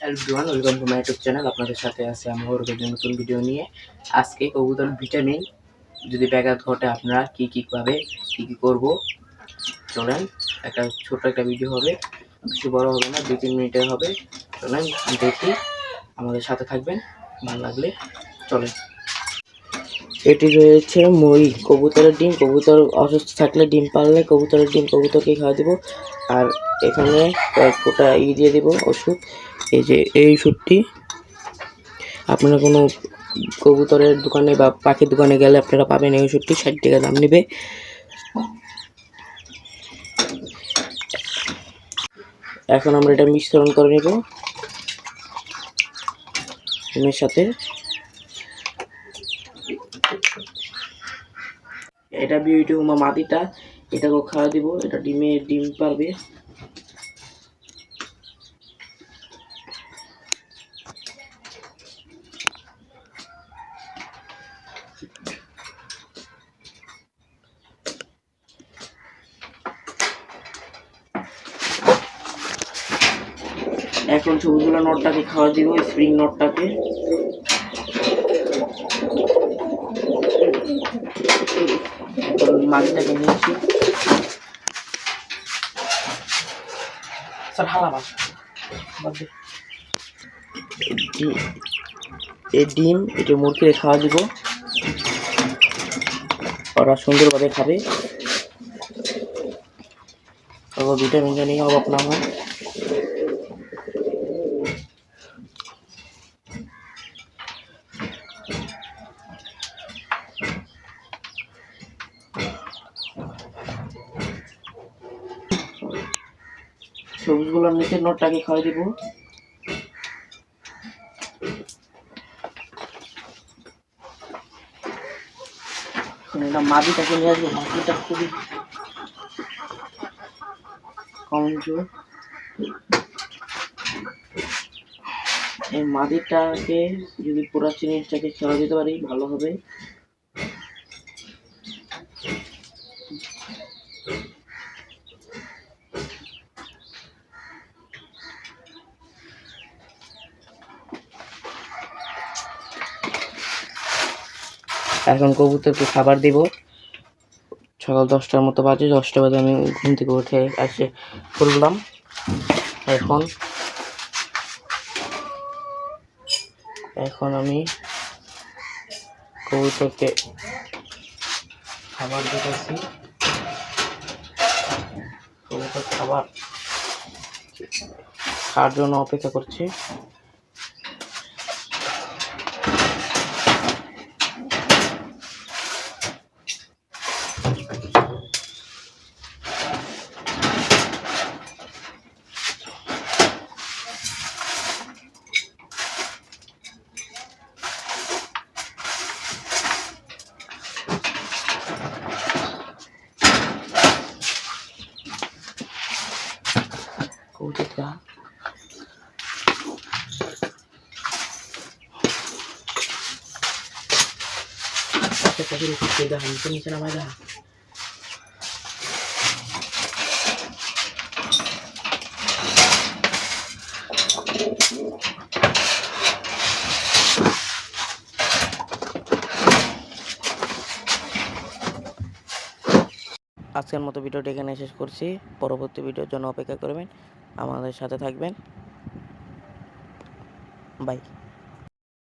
Everyone, welcome to my YouTube channel. আপনাদের সাথে আছে আমি ওরকম নতুন ভিডিও নিয়ে। আজকে কবুতর ভিটামিন যদি ব্যাঘাত ঘটে আপনারা কি পাবে, কি করব, চলেন। একটা ছোট্ট একটা ভিডিও হবে, বেশি বড় হবে না, 2-3 মিনিটের হবে। চলেন দেখি, আমাদের সাথে থাকবেন। ভালো লাগলে চলেন। এটি রয়েছে মই কবুতরের ডিম। কবুতর অসুস্থ থাকলে ডিম পারলে কবুতরের ডিম কবুতরকে খাওয়া দেবো। আর এখানে কয়েক ফোঁটা দিয়ে দেবো ওষুধ। এই যে এই ওষুধটি আপনারা কোনো কবুতরের দোকানে বা পাখির দোকানে গেলে আপনারা পাবেন। এই ওষুধটি 60 টাকা দাম নেবে। এখন আমরা এটা মিশ্রণ করে নেব ডিমের সাথে। এটা বিউটি হুমা মাটিটা, এটাকেও খাওয়া দিব। এটা ডিম পারবে। এখন সবুজগুলো নটটাকে খাওয়া দিব, স্প্রিং নটটাকে। মাছটাকে নিয়েছি স্যার, হালা মাছ এই ডিম এটা মুরগিকে খাওয়া দিব। ওরা সুন্দরভাবে খাবে, ভিটামিন জানি অভাব না হয়। সবুজগুলোর নিচে নটটাকে খাওয়াই দিব। মাটিটাকে নিয়ে আসবো। মাটিটা খুবই কমজোর। এই মাটিটাকে যদি পুরা চিনিটাকে খেলা দিতে পারি ভালো হবে। এখন কবুতরকে খাবার দিব। সকাল 10টার মতো বাজে। 10টা বাজে আমি ঘুম থেকে উঠে এসে খুললাম। এখন আমি কবুতরকে খাবার দিতেছি। কবুতর খাবার খাওয়ার জন্য অপেক্ষা করছি। কবুতরটা নিচে নামাই দেখা। আজকের মতো ভিডিওটি এখানে শেষ করছি। পরবর্তী ভিডিওর জন্য অপেক্ষা করবেন, আমাদের সাথে থাকবেন। বাই।